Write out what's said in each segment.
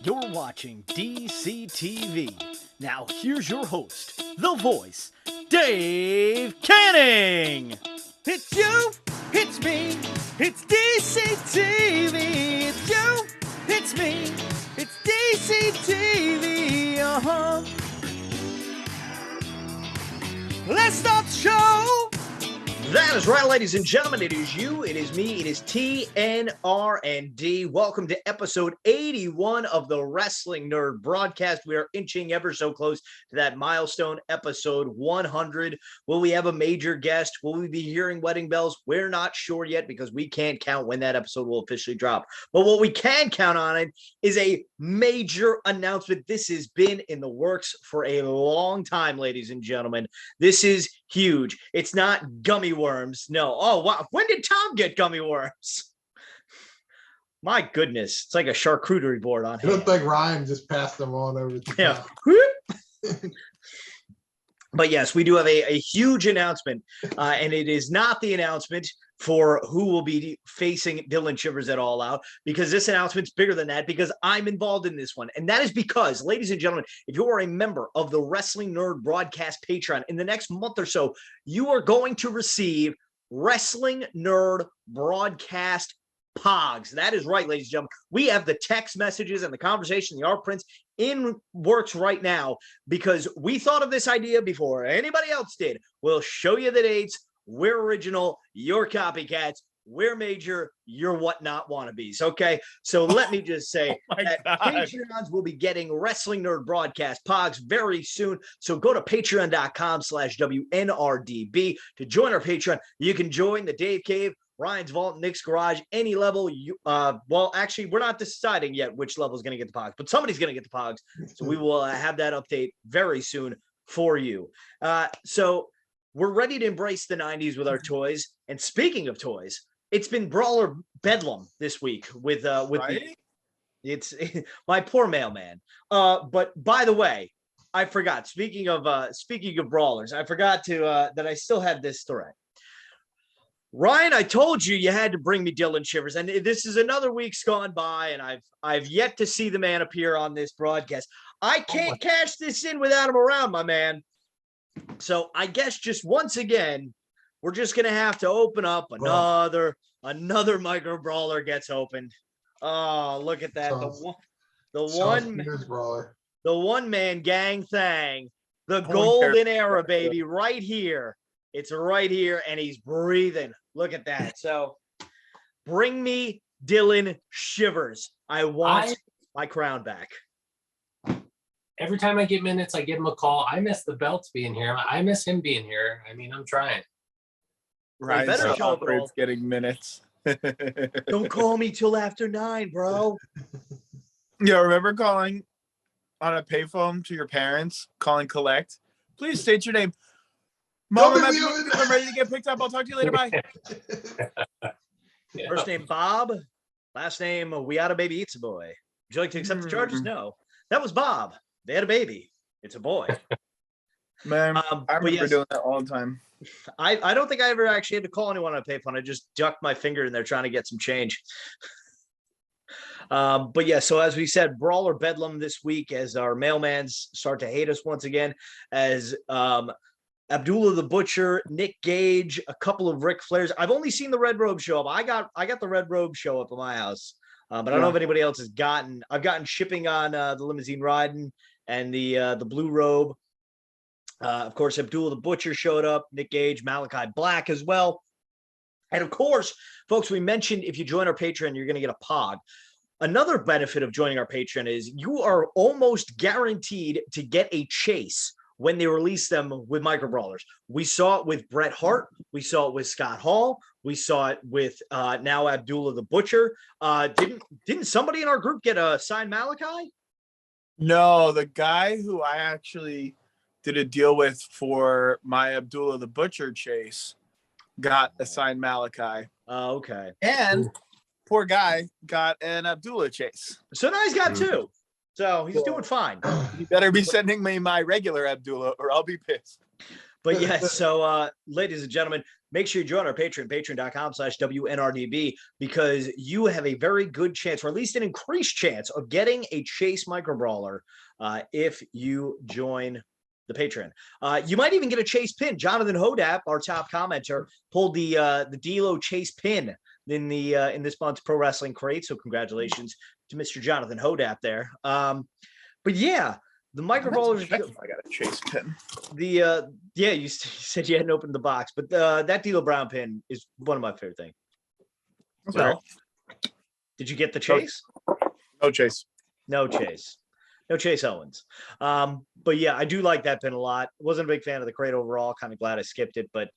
You're watching DCTV. Now here's your host, the voice, Dave Canning. It's you, it's me, it's DCTV. It's you, it's me, it's DCTV. Let's start the show. That is right, ladies and gentlemen. It is you, it is me, it is TNRD. Welcome to episode 81 of the Wrestling Nerd broadcast. We are inching ever so close to that milestone, episode 100. Will we have a major guest? Will we be hearing wedding bells? We're not sure yet because we can't count when that episode will officially drop. But what we can count on it is a major announcement. This has been in the works for a long time, ladies and gentlemen. This is huge. It's not gummy worms. No. Oh, wow. When did Tom get gummy worms? My goodness. It's like a charcuterie board on It looked like Ryan just passed them on over to yeah. But yes, we do have a huge announcement, and it is not the announcement for who will be facing Dhillon Shivers at All Out, because this announcement's bigger than that, because I'm involved in this one. And that is because, ladies and gentlemen, if you are a member of the Wrestling Nerd broadcast Patreon, in the next month or so, you are going to receive Wrestling Nerd broadcast Pogs. That is right, ladies and gentlemen. We have the text messages and the conversation, the art prints in works right now, because we thought of this idea before anybody else did. We'll show you the dates. We're original, you're copycats. We're major, you're whatnot wannabes. Okay, so let me just say that Patreons will be getting Wrestling Nerd broadcast Pogs very soon. So go to patreon.com/WNRDB to join our Patreon. You can join the Dave Cave, Ryan's Vault, Nick's Garage, any level. Well, actually, we're not deciding yet which level is going to get the Pogs, but somebody's going to get the Pogs. So we will have that update very soon for you. So we're ready to embrace the 90s with our toys. And speaking of toys, it's been Brawler Bedlam this week with right? It's my poor mailman. But by the way, I forgot. Speaking of brawlers, I forgot to that I still had this thread. Ryan, I told you had to bring me Dhillon Shivers, and this is another week's gone by, and I've yet to see the man appear on this broadcast. I can't cash this in without him around, my man. So I guess just once again, we're just gonna have to open up another micro brawler gets opened. Oh, look at that! The one man gang thang, the golden era, baby, right here. It's right here, and he's breathing. Look at that. So bring me Dhillon Shivers. I want my crown back. Every time I get minutes, I give him a call. I miss the belts being here. I miss him being here. I mean, I'm trying. Right, better show it's getting minutes. Don't call me till after 9, bro. Yeah, remember calling on a payphone to your parents, calling collect? Please state your name. Mom, I'm ready to get picked up. I'll talk to you later. Bye. First name Bob, last name We Oughta Baby Eats a Boy. Would you like to accept the charges? No. That was Bob. They had a baby. It's a boy. Man, I remember doing that all the time. I don't think I ever actually had to call anyone on a payphone. I just ducked my finger in there trying to get some change. But yeah, so as we said, Brawler Bedlam this week as our mailmans start to hate us once again, as Abdullah the Butcher, Nick Gage, a couple of Ric Flairs. I've only seen the red robe show up. I got the red robe show up at my house, but I don't know if anybody else has gotten. I've gotten shipping on the limousine riding and the blue robe. Of course, Abdullah the Butcher showed up. Nick Gage, Malachi Black as well, and of course, folks, we mentioned if you join our Patreon, you're going to get a Pog. Another benefit of joining our Patreon is you are almost guaranteed to get a chase when they release them with micro brawlers. We saw it with Bret Hart. We saw it with Scott Hall. We saw it with now Abdullah the Butcher. Didn't somebody in our group get a signed Malachi? No, the guy who I actually did a deal with for my Abdullah the Butcher chase got a signed Malachi. Oh, okay. And poor guy got an Abdullah chase. So now he's got two. So he's doing fine. You better be sending me my regular Abdullah or I'll be pissed. But yeah, so ladies and gentlemen, make sure you join our Patreon, patreon.com/WNRDB, because you have a very good chance, or at least an increased chance, of getting a Chase Micro Brawler if you join the Patreon. You might even get a Chase pin. Jonathan Hodap, our top commenter, pulled the D'Lo Chase pin in this month's Pro Wrestling Crate. So congratulations to Mr. Jonathan Hodap there. But yeah, the Micro Brawlers. I got a Chase pin. Yeah, you said you hadn't opened the box, but that D'Lo Brown pin is one of my favorite things. So, did you get the Chase? No Chase. No Chase. No Chase Owens. But yeah, I do like that pin a lot. Wasn't a big fan of the crate overall. Kind of glad I skipped it. But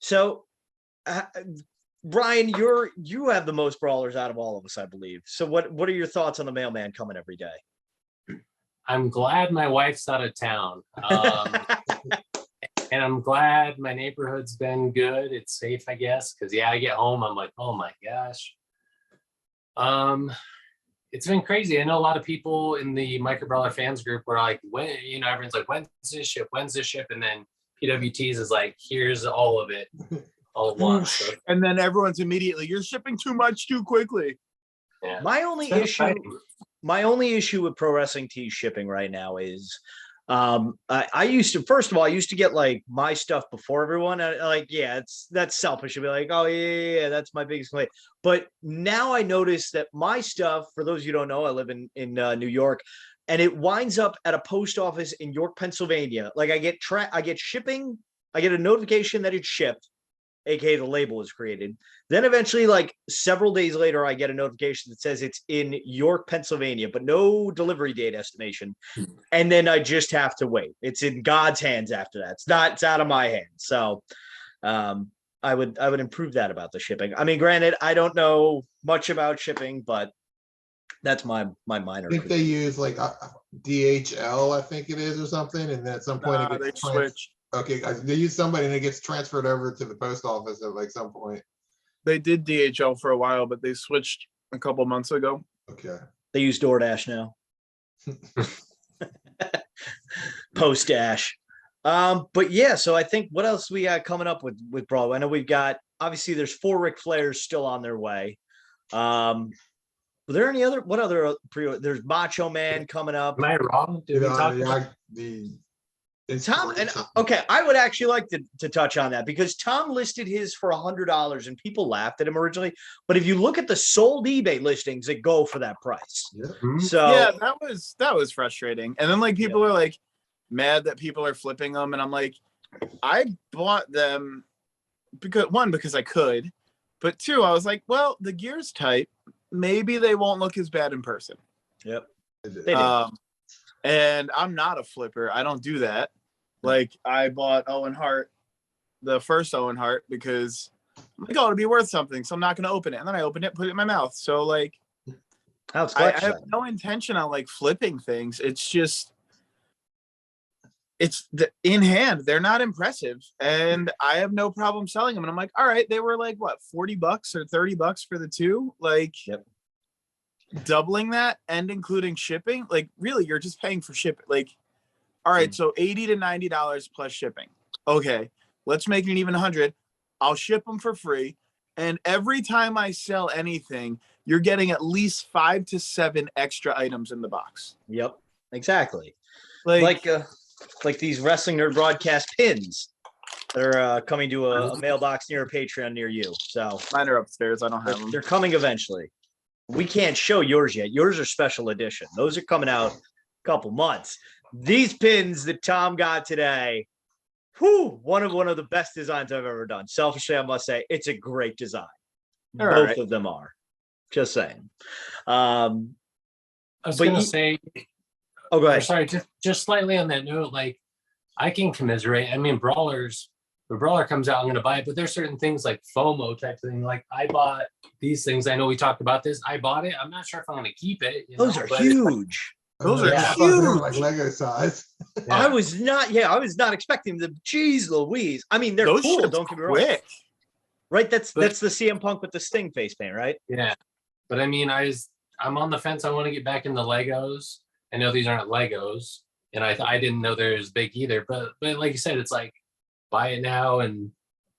so, Brian, you have the most brawlers out of all of us, I believe. So what are your thoughts on the mailman coming every day? I'm glad my wife's out of town. And I'm glad my neighborhood's been good. It's safe, I guess. Because yeah, I get home, I'm like, oh my gosh. It's been crazy. I know a lot of people in the Micro Brawler fans group were like, when, everyone's like, when's this ship? When's this ship? And then PWTs is like, here's all of it all at once. So, And then everyone's immediately, you're shipping too much too quickly. yeah. My only issue with Pro Wrestling Tees shipping right now is I used to get like my stuff before everyone. That's selfish to be like, oh yeah, that's my biggest complaint. But now I notice that my stuff, for those of you who don't know, I live in New York, and it winds up at a post office in York, Pennsylvania. Like I get shipping, I get a notification that it's shipped, aka the label is created. Then eventually, like several days later, I get a notification that says it's in York, Pennsylvania, but no delivery date estimation. And then I just have to wait. It's in God's hands after that. It's out of my hands. So I would improve that about the shipping. I mean, granted, I don't know much about shipping, but that's my minor. I think they use like DHL, I think it is, or something. And then at some point it gets switched. Okay, they use somebody and it gets transferred over to the post office at like some point. They did DHL for a while, but they switched a couple months ago. Okay. They use DoorDash now. Post Dash. But yeah, so I think what else we got coming up with Brawl? I know we've got, obviously there's 4 Ric Flairs still on their way. Were there any other, there's Macho Man coming up. Am I wrong? Did we talk about Tom, and okay, I would actually like to touch on that because Tom listed his for $100 and people laughed at him originally. But if you look at the sold eBay listings that go for that price, so yeah, that was frustrating. And then like people are like mad that people are flipping them, and I'm like, I bought them because I could, but 2, I was like, well, the gear's tight. Maybe they won't look as bad in person. Yep. They did. And I'm not a flipper. I don't do that. Like I bought Owen Hart, the first Owen Hart, because I'm like, oh, it'll be worth something. So I'm not going to open it. And then I opened it, put it in my mouth. So like, I have no intention on like flipping things. It's just, in hand. They're not impressive. And I have no problem selling them. And I'm like, all right, they were like, what, $40 or $30 for the 2? Like, yep. Doubling that and including shipping, like really you're just paying for shipping. Like, all right, so $80 to $90 plus shipping. Okay, let's make it even 100. I'll ship them for free, and every time I sell anything, you're getting at least 5 to 7 extra items in the box. Yep, exactly. Like these Wrestling Nerd broadcast pins that are coming to a mailbox near a Patreon near you. So mine are upstairs. I don't have them. They're coming eventually. We can't show yours yet. Yours are special edition. Those are coming out a couple months. These pins that Tom got today, one of the best designs I've ever done. Selfishly, I must say, it's a great design. Both of them are. Just saying. I was going to say. Oh, go ahead. Sorry, just slightly on that note, like I can commiserate. I mean, the Brawler comes out, I'm going to buy it, but there's certain things like FOMO type thing. Like I bought these things. I know we talked about this. I bought it. I'm not sure if I'm going to keep it. Those are huge. Those are huge. Like Lego size. Yeah. I was not expecting them. Jeez Louise. I mean, they're cool. Don't get me wrong. Right? That's the CM Punk with the Sting face paint, right? Yeah. But I mean, I'm on the fence. I want to get back into Legos. I know these aren't Legos, and I didn't know they're as big either. But like you said, it's like buy it now, and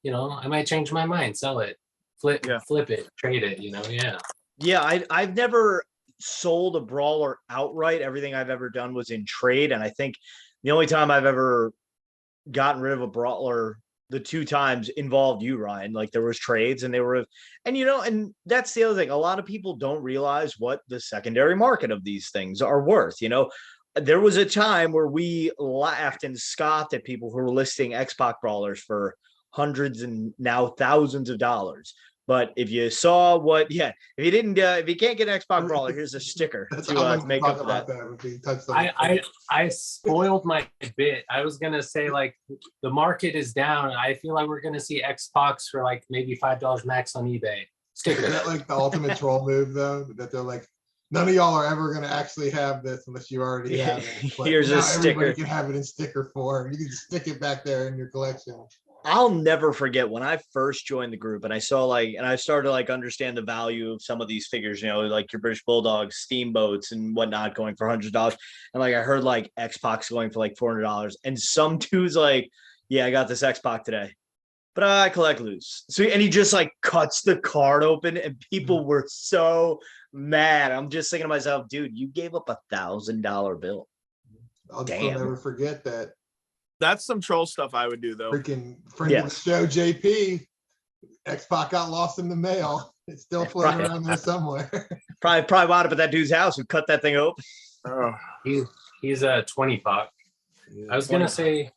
I might change my mind, sell it, flip it, trade it. Yeah, I've never sold a brawler outright. Everything I've ever done was in trade, and I think the only time I've ever gotten rid of a brawler, the 2 times, involved you, Ryan. Like, there was trades, and they were, and that's the other thing. A lot of people don't realize what the secondary market of these things are worth. There was a time where we laughed and scoffed at people who were listing X-Pac brawlers for hundreds and now thousands of dollars. But if you saw if you didn't, if you can't get an Xbox brawler, here's a sticker to make up for that. I spoiled my bit. I was gonna say, like, the market is down. I feel like we're gonna see Xbox for like maybe $5 max on eBay. Sticker. Is that like the ultimate troll move, though? That they're like, none of y'all are ever gonna actually have this unless you already have it. But here's a sticker. Everybody can have it in sticker form. You can stick it back there in your collection. I'll never forget when I first joined the group and I saw and I started to understand the value of some of these figures, like your British Bulldogs, Steamboats and whatnot going for $100. And I heard X-Pac going for $400. And some dude's like, yeah, I got this X-Pac today, but I collect loose. So, and he just cuts the card open and people were so mad. I'm just thinking to myself, dude, you gave up $1,000 bill. I'll never forget that. That's some troll stuff I would do, though. Freaking friend of the show, JP. X-Pac got lost in the mail. It's still floating around there somewhere. Probably wound up at that dude's house who cut that thing open. Oh. He's a 20-Pac. I was gonna say,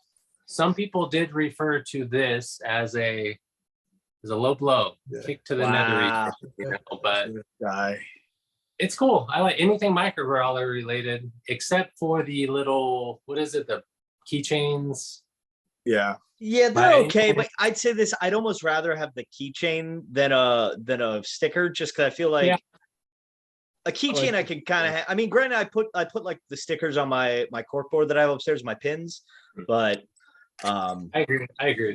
some people did refer to this as a low blow, kick to the nether, but it's cool. I like anything micro brawler related, except for the little, what is it, the keychains. Yeah, they're okay, but I'd say this: I'd almost rather have the keychain than a sticker, just because I feel like a keychain I can kind of. I mean, granted, I put the stickers on my cork board that I have upstairs, my pins, but I agree with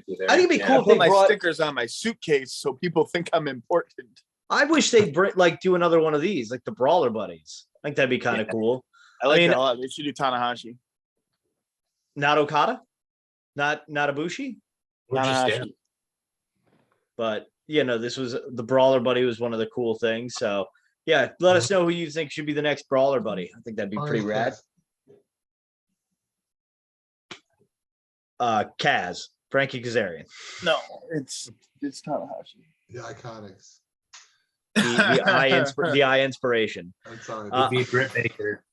you there. I think it'd be cool I if they put my brought stickers on my suitcase so people think I'm important. I wish they'd do another one of these, like the Brawler Buddies. I think that'd be kind of cool. I like that a lot. They should do Tanahashi. Not Okada, not Ibushi, but this was the Brawler Buddy was one of the cool things. So yeah, let us know who you think should be the next Brawler Buddy. I think that'd be pretty rad. Kaz, Frankie Kazarian. No, it's Tanahashi. The Iconics. The eye inspiration. I'm sorry. Be Britt Baker.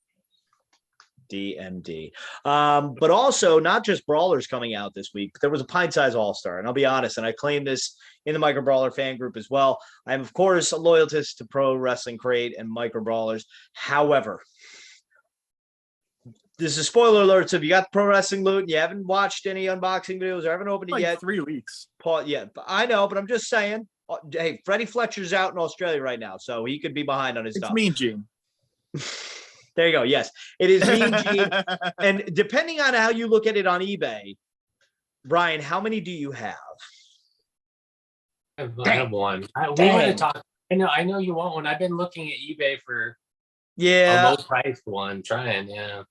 DMD. But also not just brawlers coming out this week, but there was a pint size all-star, and I'll be honest, and I claim this in the micro brawler fan group as well. I am of course a loyalist to Pro Wrestling Crate and micro brawlers. However, this is spoiler alert. So if you got Pro Wrestling Loot and you haven't watched any unboxing videos or haven't opened it yet, 3 weeks. Yeah, I know, but I'm just saying. Hey, Freddie Fletcher's out in Australia right now, so he could be behind on his stuff. It's Mean Gene. There you go. Yes, it is Mean Gene. And depending on how you look at it on eBay, Brian, how many do you have? I have one. We want to talk. I know you want one. I've been looking at eBay for a low priced one. Trying,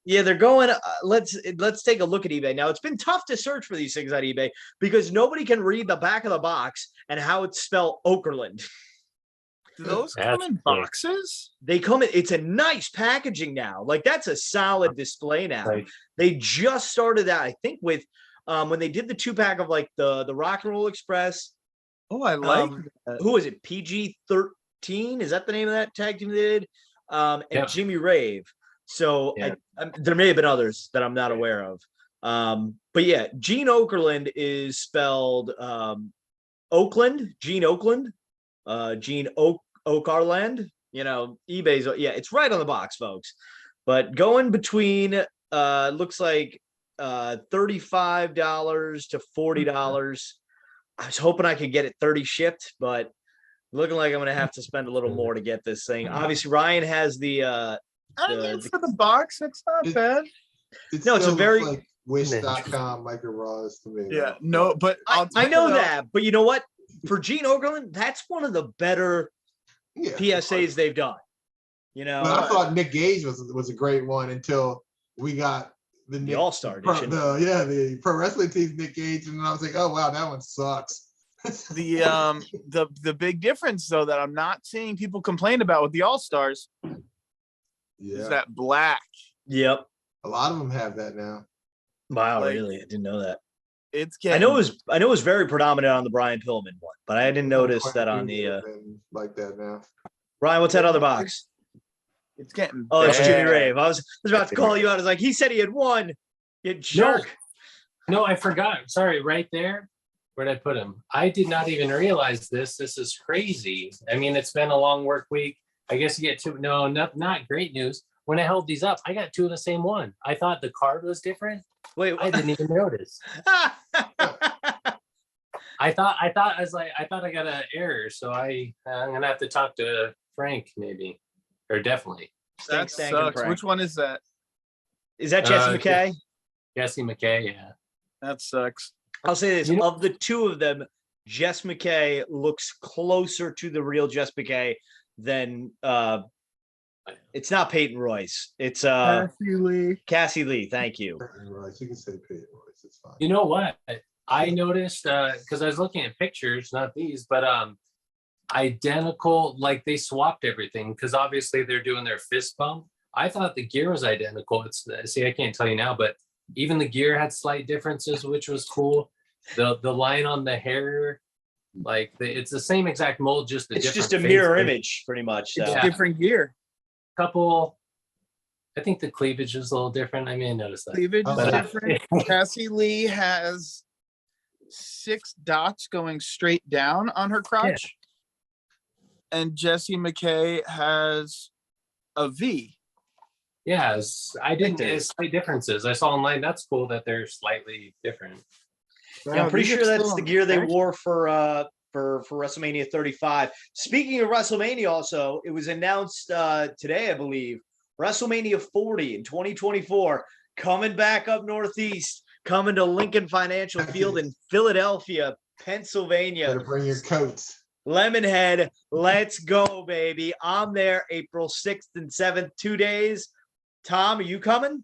they're going. Let's take a look at eBay now. It's been tough to search for these things on eBay because nobody can read the back of the box and how it's spelled Okerlund. Do those come in boxes? They come in. It's a nice packaging now. Like that's a solid display now. Right. They just started that, I think, with when they did the 2-pack of like the Rock and Roll Express. Oh, I like. Who is it? PG-13? Is that the name of that tag team they did? And Jimmy Rave. So there may have been others that I'm not aware of. But yeah, Gene Okerlund is spelled Oakland, Gene Oakland, Gene Okarland. eBay's it's right on the box, folks. But going between looks like $35 to $40. I was hoping I could get it 30 shipped, but looking like I'm gonna have to spend a little more to get this thing. Obviously, Ryan has the for the box. It's not bad. It's a very like wish.com micro brawlers to me. Yeah, no, but I know that. But you know what? For Gene Okerlund, that's one of the better PSAs they've done. But I thought Nick Gage was a great one until we got the All-Star edition. The pro wrestling team's Nick Gage, and I was like, oh wow, that one sucks. The big difference though that I'm not seeing people complain about with the All-Stars is that black. Yep. A lot of them have that now. Wow, Like, really? I didn't know that. It's I know it was very predominant on the Brian Pillman one, but I didn't notice that on the like that now. Ryan, what's that other box? It's getting Oh, it's bad. Jimmy Rave. I was about to call you out. I was like, he said he had one. You jerk. No, I forgot. Sorry, right there. Where'd I put him? I did not even realize this. This is crazy. I mean, it's been a long work week. I guess you get two. No, not great news. When I held these up, I got two of the same one. I thought the card was different. Wait, I didn't even notice. I thought I got an error. So I'm gonna have to talk to Frank maybe, or definitely. That sucks. Which one is that? Is that Jesse McKay? Jesse McKay, yeah. That sucks. I'll say this: of the two of them, Jess McKay looks closer to the real Jess McKay than it's not Peyton Royce. It's Cassie Lee. Cassie Lee. Thank you. Royce, you can say Peyton Royce. It's fine. You know what? I noticed because I was looking at pictures, not these, but identical. Like they swapped everything because obviously they're doing their fist bump. I thought the gear was identical. I can't tell you now, but even the gear had slight differences, which was cool. The line on the hair, like it's the same exact mold, just it's just a mirror image, pretty much. So. It's different gear. Couple. I think the cleavage is a little different. I may have noticed that. Cleavage is different. Cassie Lee has 6 dots going straight down on her crotch. Yeah. And Jesse McKay has a V. Yeah, I didn't. It's slight differences. I saw online. That's cool that they're slightly different. Yeah, I'm pretty sure that's the gear they wore for WrestleMania 35. Speaking of WrestleMania, also it was announced today, I believe, WrestleMania 40 in 2024 coming back up northeast, coming to Lincoln Financial Field in Philadelphia, Pennsylvania. Better bring your coats. Lemonhead, let's go, baby. I'm there April 6th and 7th, 2 days. Tom, are you coming?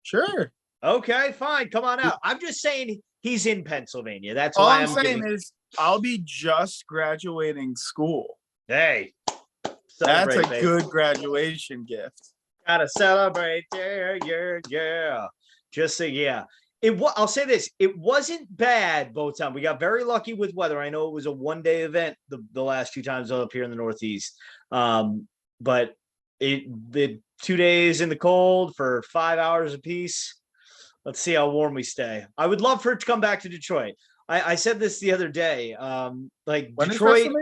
Sure. Okay, fine. Come on out. I'm just saying he's in Pennsylvania. That's all why I'm saying is I'll be just graduating school. Hey, that's a good graduation gift. Gotta celebrate, yeah. Just say yeah. I'll say this: it wasn't bad both times. We got very lucky with weather. I know it was a one-day event the last 2 times up here in the Northeast, but the 2 days in the cold for 5 hours apiece. Let's see how warm we stay. I would love for it to come back to Detroit. I said this the other day. Like when Detroit.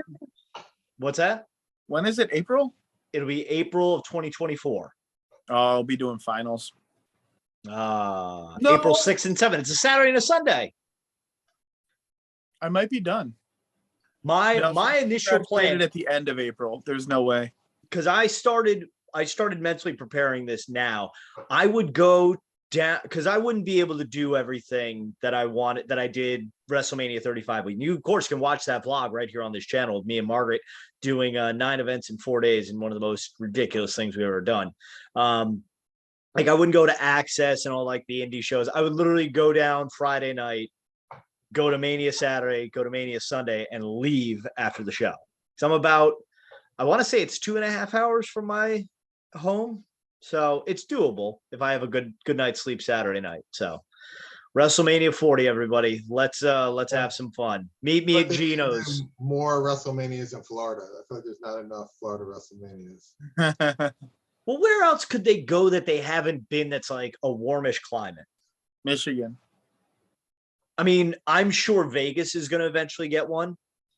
What's that? When is it? April? It'll be April of 2024. Oh, I'll be doing finals. No. April 6th and 7th. It's a Saturday and a Sunday. I might be done. My initial plan at the end of April. There's no way. Because I started mentally preparing this now. I would go down because I wouldn't be able to do everything that I wanted that I did WrestleMania 35 week. You of course can watch that vlog right here on this channel with me and Margaret doing 9 events in 4 days and one of the most ridiculous things we've ever done. Like I wouldn't go to Access and all like the indie shows. I would literally go down Friday night, go to Mania Saturday, go to Mania Sunday, and leave after the show. So I'm about, I want to say it's 2.5 hours from my home. So it's doable if I have a good night's sleep Saturday night. So WrestleMania 40, everybody. Let's have some fun. Meet me at Gino's. More WrestleManias in Florida. I feel like there's not enough Florida WrestleManias. Well, where else could they go that they haven't been that's like a warmish climate? Michigan. I mean, I'm sure Vegas is going to eventually get one.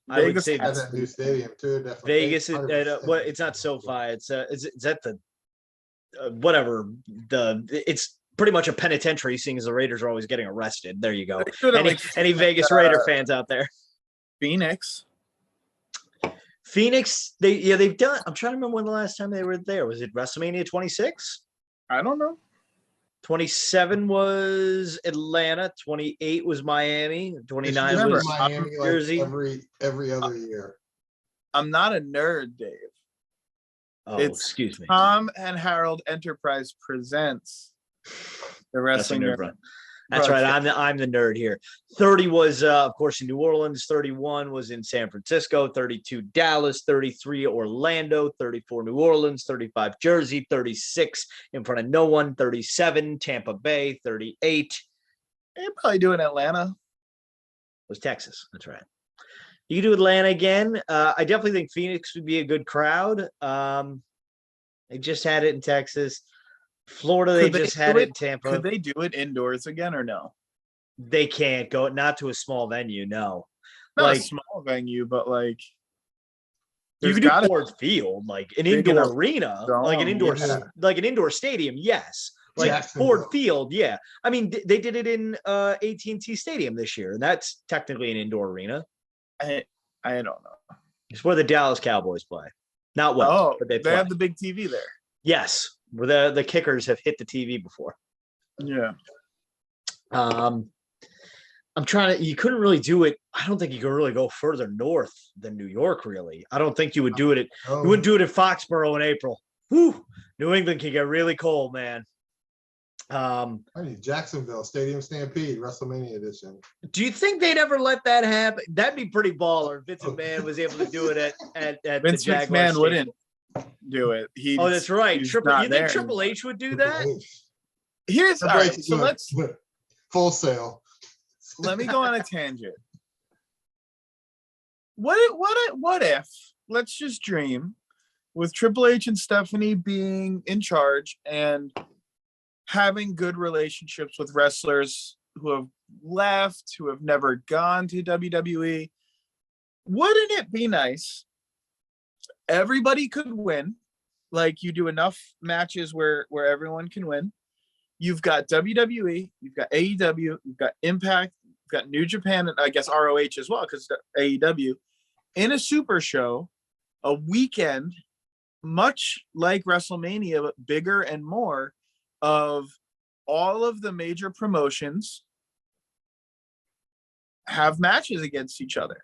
Vegas I would say has that new stadium too. Definitely. Vegas, it's not SoFi. It's at the whatever it's pretty much a penitentiary, seeing as the Raiders are always getting arrested. There you go. Any Vegas Raider fans out there? Phoenix, they've done. I'm trying to remember when the last time they were there. Was it WrestleMania 26? I don't know. 27 was Atlanta. 28 was Miami. 29 was Miami, New Jersey. Like every other year. I'm not a nerd, Dave. Oh, excuse me. Tom and Harold Enterprise presents The wrestling nerd. Nerd. That's right. I'm the nerd here. 30 was, of course, in New Orleans. 31 was in San Francisco. 32 Dallas. 33 Orlando. 34 New Orleans. 35 Jersey. 36 in front of no one. 37 Tampa Bay. 38 You'd probably do it in Atlanta. was Texas. That's right. You can do Atlanta again. I definitely think Phoenix would be a good crowd. They just had it in Texas. Florida, they just had it in Tampa. Could they do it indoors again or no? They can't go, not to a small venue, no. Not like a small venue, but like you could do Ford Field, like an indoor arena, like an indoor, like an indoor stadium. Yes, like Ford Field. Yeah, I mean they did it in AT&T Stadium this year, and that's technically an indoor arena. I don't know. It's where the Dallas Cowboys play. Not well, but they have the big TV there. Yes, where the kickers have hit the TV before. Yeah. I'm trying to. You couldn't really do it. I don't think you could really go further north than New York. Really, I don't think you would do it. You wouldn't do it in Foxborough in April. Whew, New England can get really cold, man. I need Jacksonville Stadium Stampede WrestleMania edition. Do you think they'd ever let that happen? That'd be pretty baller if Vince McMahon was able to do it at Vince the Jaguars McMahon wouldn't do it. That's right. You think Triple H would do that? Here's all right. So let's Full Sail. Let me go on a tangent. What if let's just dream with Triple H and Stephanie being in charge and having good relationships with wrestlers who have left, who have never gone to WWE. Wouldn't it be nice? Everybody could win. Like you do enough matches where everyone can win. You've got WWE, you've got AEW, you've got Impact, you've got New Japan, and I guess ROH as well, because AEW in a super show, a weekend, much like WrestleMania, but bigger and more, of all of the major promotions have matches against each other.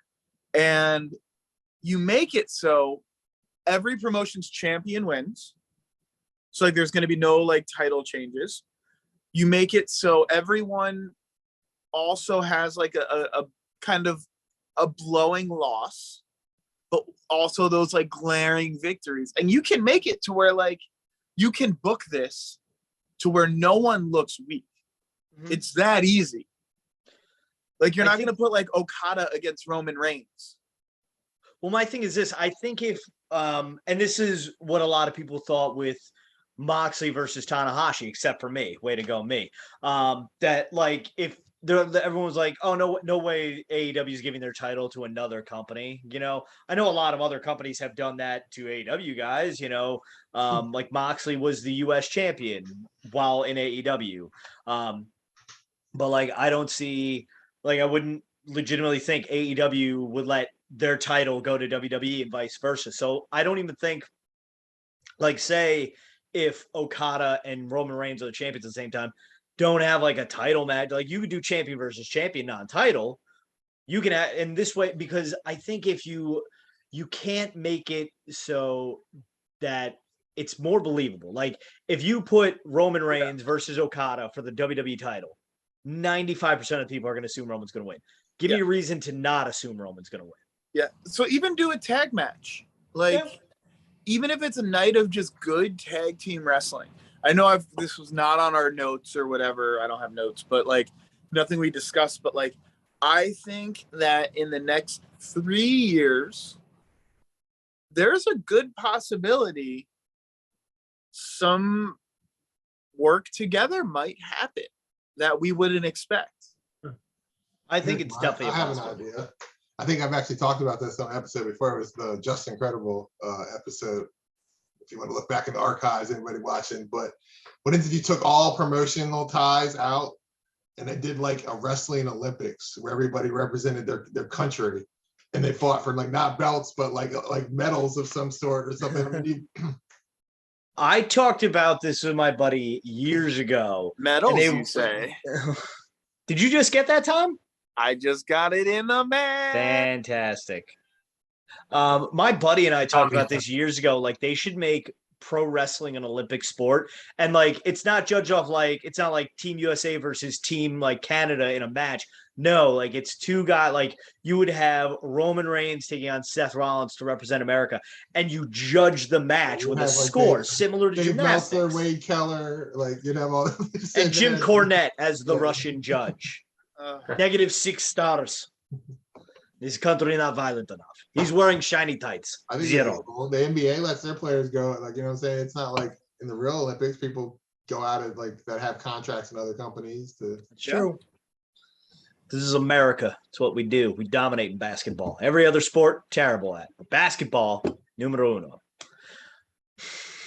And you make it so every promotion's champion wins. So like there's going to be no like title changes. You make it so everyone also has like a kind of a blowing loss, but also those like glaring victories. And you can make it to where like you can book this to where no one looks weak. Mm-hmm. It's that easy. Like you're not going to put like Okada against Roman Reigns. Well, my thing is this. I think if, and this is what a lot of people thought with Moxley versus Tanahashi, except for me. Way to go, me. That like if everyone was like, oh no way AEW is giving their title to another company. You know, I know a lot of other companies have done that to AEW guys. You know, like Moxley was the U.S. champion while in AEW. But like I don't see, like I wouldn't legitimately think AEW would let their title go to WWE and vice versa. So I don't even think, like, say if Okada and Roman Reigns are the champions at the same time, don't have like a title match. Like you could do champion versus champion non-title. You can in this way, because I think if you can't make it so that it's more believable. Like if you put Roman Reigns versus Okada for the WWE title, 95% of people are going to assume Roman's going to win. Give me a reason to not assume Roman's going to win. Yeah. So even do a tag match. Like even if it's a night of just good tag team wrestling. I know this was not on our notes or whatever. I don't have notes, but like nothing we discussed. But like, I think that in the next 3 years, there's a good possibility some work together might happen that we wouldn't expect. I think it's definitely. I have an idea. I think I've actually talked about this on an episode before. It was the Just Incredible episode. If you want to look back in the archives, anybody watching, but what if you took all promotional ties out and they did like a wrestling Olympics where everybody represented their country and they fought for like not belts, but like medals of some sort or something. I mean, I talked about this with my buddy years ago. Medals, you say? Did you just get that, Tom? I just got it in the mail. Fantastic. My buddy and I talked about this years ago. Like they should make pro wrestling an Olympic sport. And like, it's not judged off like, it's not like Team USA versus Team like Canada in a match. No, like it's two guys, like you would have Roman Reigns taking on Seth Rollins to represent America, and you judge the match with a like score similar to Dave gymnastics. Meltzer, Wade Keller, like you'd have all And Jim Cornette as the Russian judge. -6 stars. This country not violent enough. He's wearing shiny tights. I think 0. cool. The NBA lets their players go. Like, you know what I'm saying? It's not like in the real Olympics, people go out of like that have contracts in other companies to. It's true. This is America. It's what we do. We dominate in basketball. Every other sport, terrible at. But basketball, numero uno.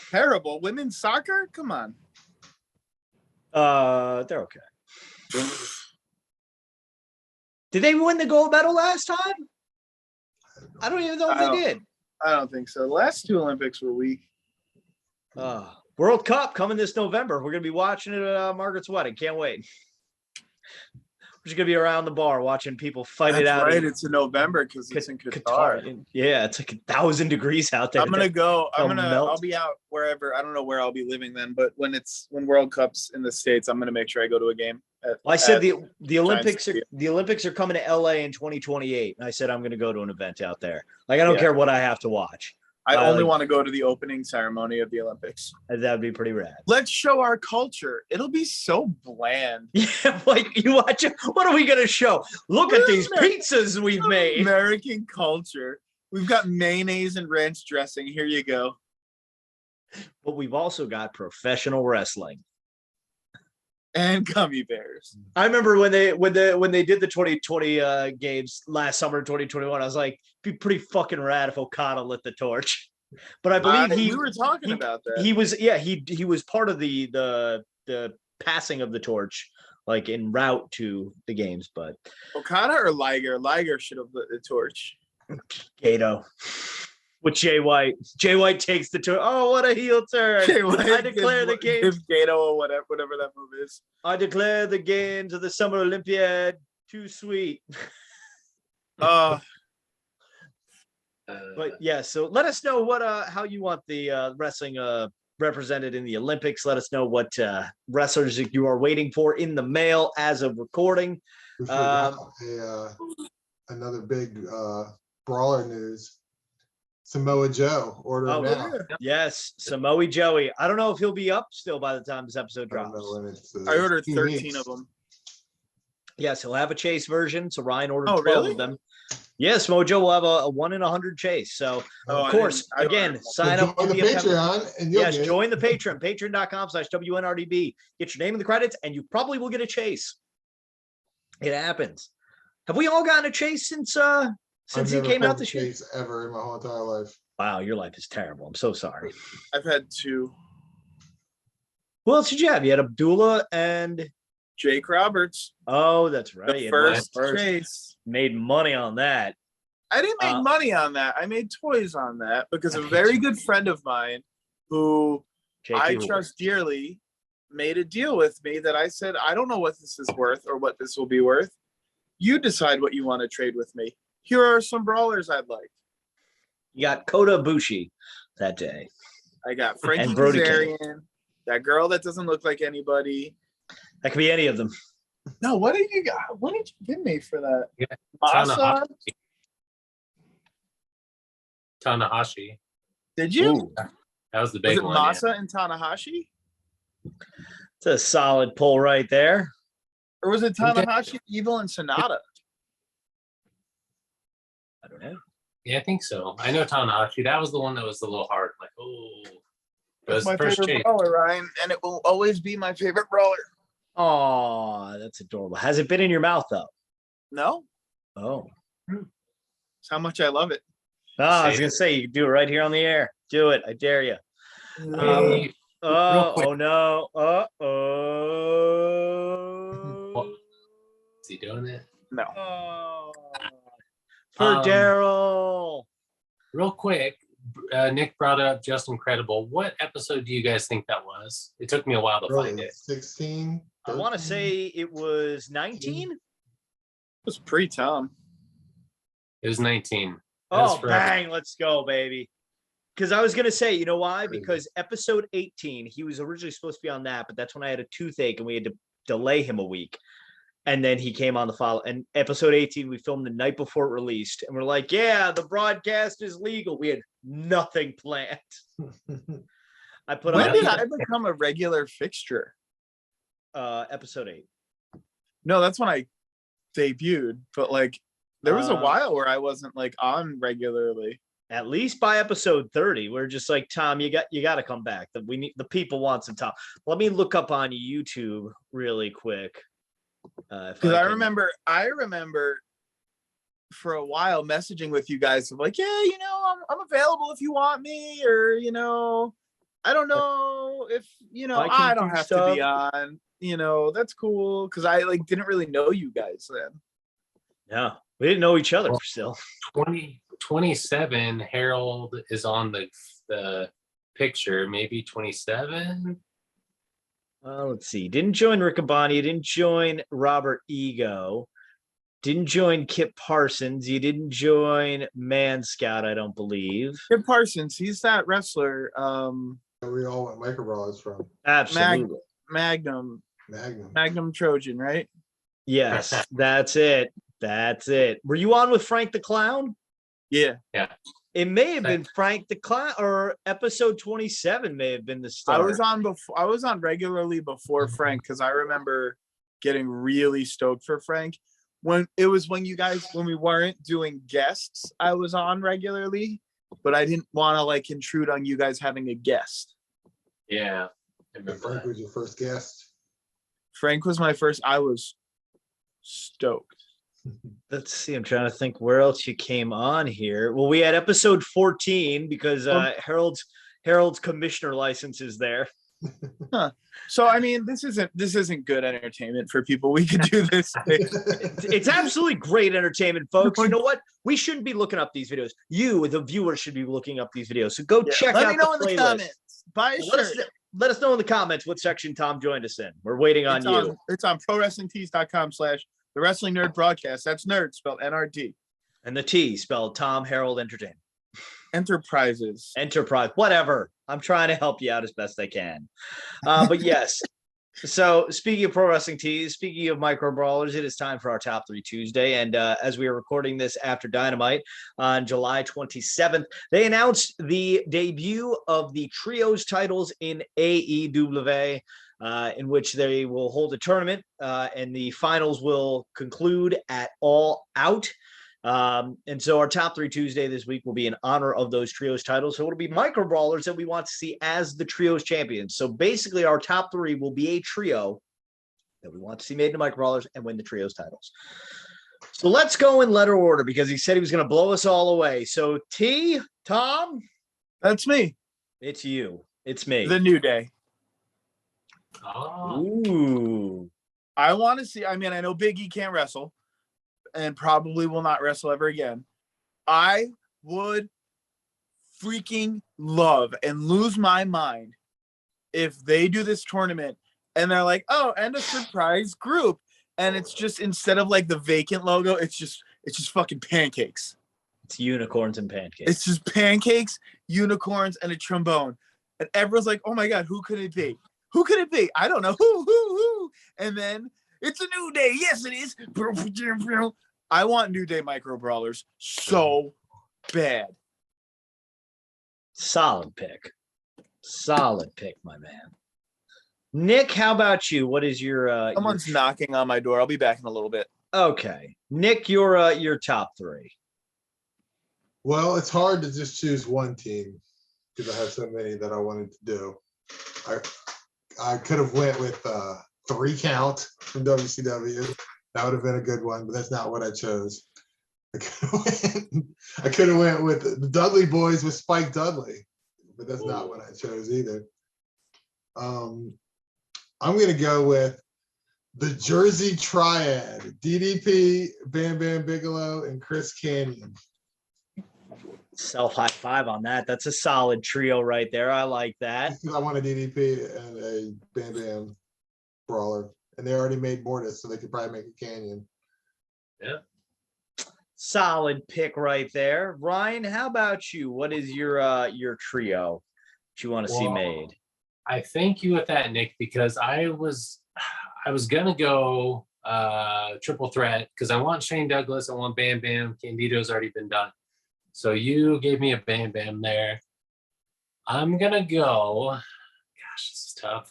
Terrible. Women's soccer? Come on. They're okay. Did they win the gold medal last time? I don't even know if they did. I don't think so. The last 2 Olympics were weak. World Cup coming this November. We're going to be watching it at Margaret's wedding. Can't wait. We're just going to be around the bar watching people fight it out. Right. It's in November because it's in Qatar. Yeah, it's like 1,000 degrees out there. I'm going to go. I'll be out wherever. I don't know where I'll be living then, but when World Cup's in the States, I'm going to make sure I go to a game. I said the Olympics are coming to LA in 2028, and I said I'm going to go to an event out there. Like I don't care what I have to watch. I only want to go to the opening ceremony of the Olympics. That would be pretty rad. Let's show our culture. It'll be so bland. Yeah, like you watch it. What are we going to show? Look at these pizzas we've made. American culture. We've got mayonnaise and ranch dressing. Here you go. But we've also got professional wrestling. And gummy bears. I remember when they did the 2020 games last summer in 2021. I was like, it'd be pretty fucking rad if Okada lit the torch. But I believe we were talking about that. He was part of the passing of the torch, like en route to the games. But Okada or Liger? Liger should have lit the torch. Gato. With Jay White. Jay White takes the turn. Oh, what a heel turn. I declare the games. Give Gato or whatever that move is. I declare the games of the Summer Olympiad too sweet. But yeah, so let us know what how you want the wrestling represented in the Olympics. Let us know what wrestlers you are waiting for in the mail as of recording. Another big brawler news. Samoa Joe ordered now. Yes, Samoa Joey. I don't know if he'll be up still by the time this episode drops. I ordered 13 of them. Yes, he'll have a chase version. So Ryan ordered 12 really? of them. Yes, Samoa Joe will have a 1 in 100 chase. So of course, again, sign up on the Patreon and join the Patreon. Patreon.com/WNRDB. Get your name in the credits, and you probably will get a chase. It happens. Have we all gotten a chase since he came out this year? Ever in my whole entire life. Wow, your life is terrible. I'm so sorry. I've had 2. Who else did you have? You had Abdullah and Jake Roberts. Oh, that's right. The first chase. Made money on that. I didn't make money on that. I made toys on that because a very good friend of mine who I trust dearly made a deal with me that I said, I don't know what this is worth or what this will be worth. You decide what you want to trade with me. Here are some brawlers I'd like. You got Kota Ibushi that day. I got Frankie Kazarian, that girl that doesn't look like anybody. That could be any of them. No, what did you got? What did you give me for that? Yeah. Masa? Tanahashi. Did you? Ooh. That was the big one. Was it Masa and Tanahashi? It's a solid pull right there. Or was it Tanahashi, Evil, and Sonata? I don't know. Yeah, I think so. I know Tanahashi. That was the one that was a little hard. Like, that's my favorite brawler, Ryan, and it will always be my favorite brawler. Oh, that's adorable. Has it been in your mouth though? No. Oh. It's how much I love it. Oh, I was gonna say you can do it right here on the air. Do it. I dare you. Oh no. Is he doing it? No. Oh. For Daryl. Real quick, Nick brought up Just Incredible. What episode do you guys think that was? It took me a while to find it. 16. I want to say it was 19. It was pre-Tom. It was 19. Oh, bang. Let's go, baby. because I was gonna say, you know why? Because episode 18, he was originally supposed to be on that, but that's when I had a toothache and we had to delay him a week. And then he came on the follow. And episode 18, we filmed the night before it released. And we're like, yeah, the broadcast is legal. We had nothing planned. I put When on did I become a regular fixture? episode 8. No, that's when I debuted. But like, there was a Uh, while where I wasn't like on regularly. At least by episode 30, we're just like, Tom, you got to come back. The people want some Tom. Let me look up on YouTube really quick. Because I remember for a while messaging with you guys of like, yeah, you know, I'm available if you want me, or you know, I don't know if you know I don't have to be on. You know, that's cool because I like didn't really know you guys then. Yeah, we didn't know each other still. 27. Harold is on the picture. Maybe 27. Let's see. Didn't join Riccaboni. Didn't join Robert Ego. Didn't join Kip Parsons. You didn't join Man Scout, I don't believe. Kip Parsons, he's that wrestler. We all went Micro Brawlers from Absolutely. Magnum Magnum. Trojan, right? Yes, that's it. That's it. Were you on with Frank the Clown? Yeah. It may have been Frank the Clown, or episode 27 may have been the start. I was on regularly before Frank because I remember getting really stoked for Frank. When we weren't doing guests, I was on regularly, but I didn't want to like intrude on you guys having a guest. Yeah. I remember Frank that. was your first guest. Frank was my first. I was stoked. Let's see. I'm trying to think where else you came on here. Well, we had episode 14 because Harold's commissioner license is there. So I mean, this isn't good entertainment for people. We could do this. It's absolutely great entertainment, folks. You know what? We shouldn't be looking up these videos. You, the viewer, should be looking up these videos. So go check out Let me know the in playlist. the comments. Buy a shirt. Let us know in the comments what section Tom joined us in. We're waiting on you. It's on prowrestlingtees.com/the Wrestling Nerd Broadcast. That's nerd spelled NRD. And the T spelled Tom Harold Entertainment. Enterprises. Enterprise, whatever. I'm trying to help you out as best I can. But yes. So speaking of pro wrestling tees, speaking of micro brawlers, it is time for our top 3 Tuesday. And as we are recording this after Dynamite on July 27th, they announced the debut of the trios titles in AEW, in which they will hold a tournament and the finals will conclude at All Out. And so our top 3 Tuesday this week will be in honor of those trios titles. So it'll be micro brawlers that we want to see as the trios champions. So basically our top 3 will be a trio that we want to see made into micro brawlers and win the trios titles. So let's go in letter order because he said he was going to blow us all away. So Tom, That's me. it's you. It's me. The New Day. Oh. Ooh. I want to see. I mean, I know Big E can't wrestle and probably will not wrestle ever again. I would freaking love and lose my mind if they do this tournament and they're like, oh, and a surprise group. And it's just, instead of like the vacant logo, it's just fucking pancakes. It's unicorns and pancakes. It's just pancakes, unicorns, and a trombone. And everyone's like, oh my God, who could it be? Who could it be? I don't know. Who? And then it's a New Day. Yes, it is. I want New Day micro brawlers so bad. Solid pick. Solid pick, my man. Nick, how about you? What is your Someone's knocking on my door. I'll be back in a little bit. Okay. Nick, your top 3. Well, it's hard to just choose one team because I have so many that I wanted to do. I could have went with 3 Count from WCW. That would have been a good one, but that's not what I chose. I could have went with the Dudley Boys with Spike Dudley, but that's not what I chose either. I'm going to go with the Jersey Triad, DDP, Bam Bam Bigelow, and Chris Kanyon. Self high five on that. That's a solid trio right there. I like that. I want a DDP and a Bam Bam brawler. And they already made Mortis, so they could probably make a Canyon. Yeah. Solid pick right there. Ryan, how about you? What is your trio that you want to see Well, made? I thank you with that, Nick, because I was gonna go triple threat because I want Shane Douglas, I want Bam Bam. Candido's already been done. So you gave me a Bam Bam there. I'm gonna go. Gosh, this is tough.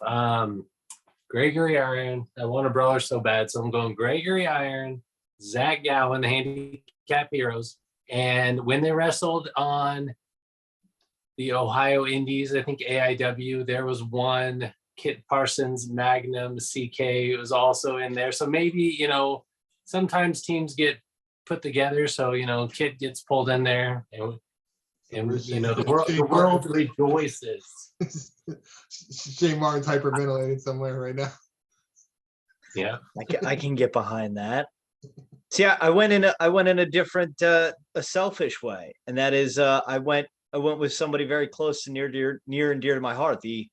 Gregory Iron. I want a brawler so bad, so I'm going Gregory Iron, Zach Gowen, the handicap heroes. And when they wrestled on the Ohio Indies, I think AIW, there was one Kit Parsons, Magnum, CK. It was also in there. So maybe, sometimes teams get put together. So, Kit gets pulled in there and the world rejoices. Shane Martin's hyperventilating somewhere right now. Yeah, I can get behind that. See, I went in a different, a selfish way, and that is, I went with somebody very close to near and dear to my heart. The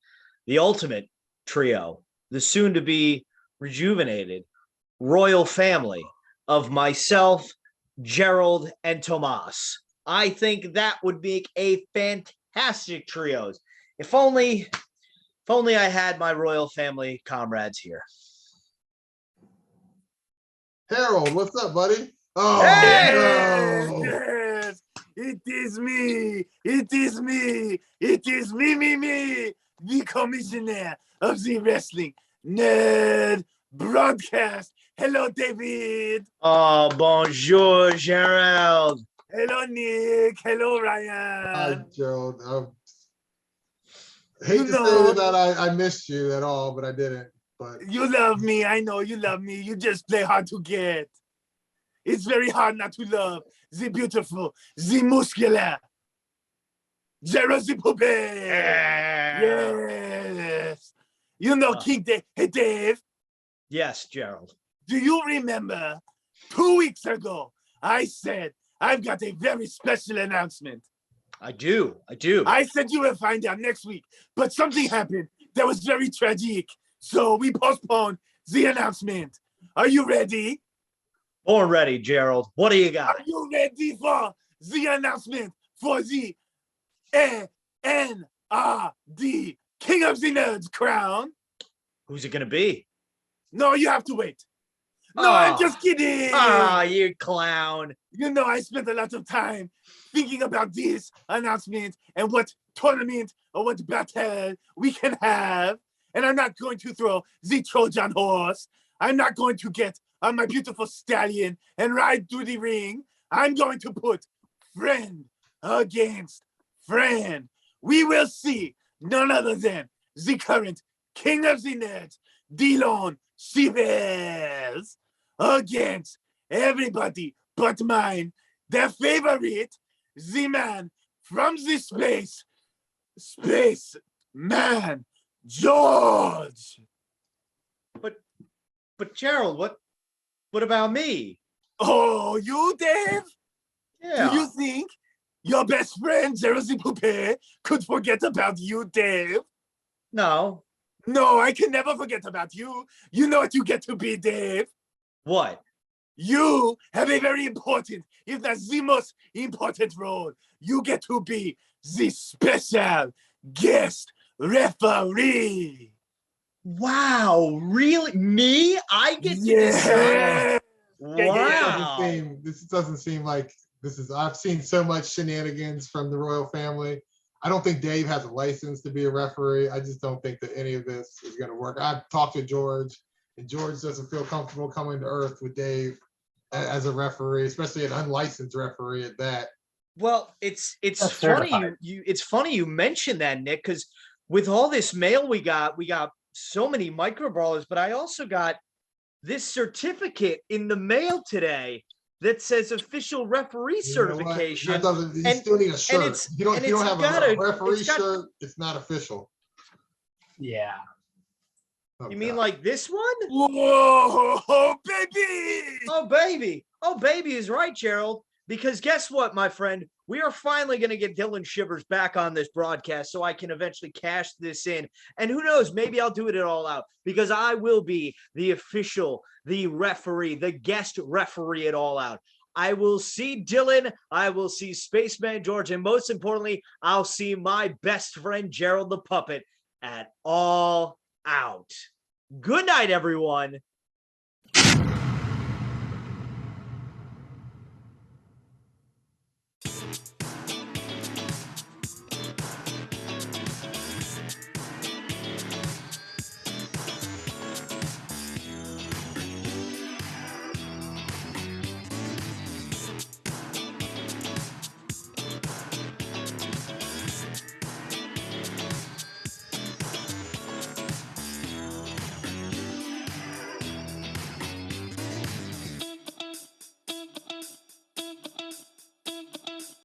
ultimate trio, the soon to be rejuvenated royal family of myself, Gerald, and Tomas. I think that would make a fantastic trios. If only I had my royal family comrades here. Harold, what's up, buddy? Oh, Hey! no. Yes, it is me. It is me. It is me, the commissioner of the Wrestling Nerd broadcast. Hello, David. Oh, bonjour, Gerald. Hello, Nick. Hello, Hi, Ryan. Gerald. I hate to say that I missed you at all, but I didn't. But You love me. I know you love me. You just play hard to get. It's very hard not to love the beautiful, the muscular, Gerald the Poupée. Yes. King Dave. Hey, Dave. Yes, Gerald. Do you remember 2 weeks ago, I said, I've got a very special announcement. I do. I said you will find out next week, but something happened that was very tragic. So we postponed the announcement. Are you ready? Born ready, Gerald. What do you got? Are you ready for the announcement for the NRD King of the Nerds crown? Who's it going to be? No, you have to wait. No, I'm just kidding. You clown. I spent a lot of time thinking about this announcement and what tournament or what battle we can have. And I'm not going to throw the Trojan horse. I'm not going to get on my beautiful stallion and ride through the ring. I'm going to put friend against friend. We will see none other than the current King of the Nerds, Dhillon Shivers, against everybody but mine, their favorite, the man from the space man, George. But Gerald, what about me? Oh, you, Dave? Yeah. Do you think your best friend, Gerald the Poupée, could forget about you, Dave? No. No, I can never forget about you. You know what you get to be, Dave. What? You have a very important, if not the most important role. You get to be the special guest referee. Wow, really? Me? I get to decide? Wow. This doesn't seem like this is. I've seen so much shenanigans from the royal family. I don't think Dave has a license to be a referee. I just don't think that any of this is going to work. I've talked to George, and George doesn't feel comfortable coming to Earth with Dave as a referee, especially an unlicensed referee at that. Well, it's funny it's funny you mentioned that, Nick, because with all this mail we got so many micro brawlers, but I also got this certificate in the mail today that says official referee certification. That doesn't, you still need a shirt. If you don't have a referee shirt, it's not official. Yeah. Oh, you mean like this one? Whoa, baby! Oh, baby is right, Gerald. Because guess what, my friend? We are finally going to get Dhillon Shivers back on this broadcast so I can eventually cash this in. And who knows, maybe I'll do it all out because I will be the official, the referee, the guest referee at All Out. I will see Dhillon. I will see Spaceman George. And most importantly, I'll see my best friend, Gerald the Puppet, at All Out. Good night, everyone.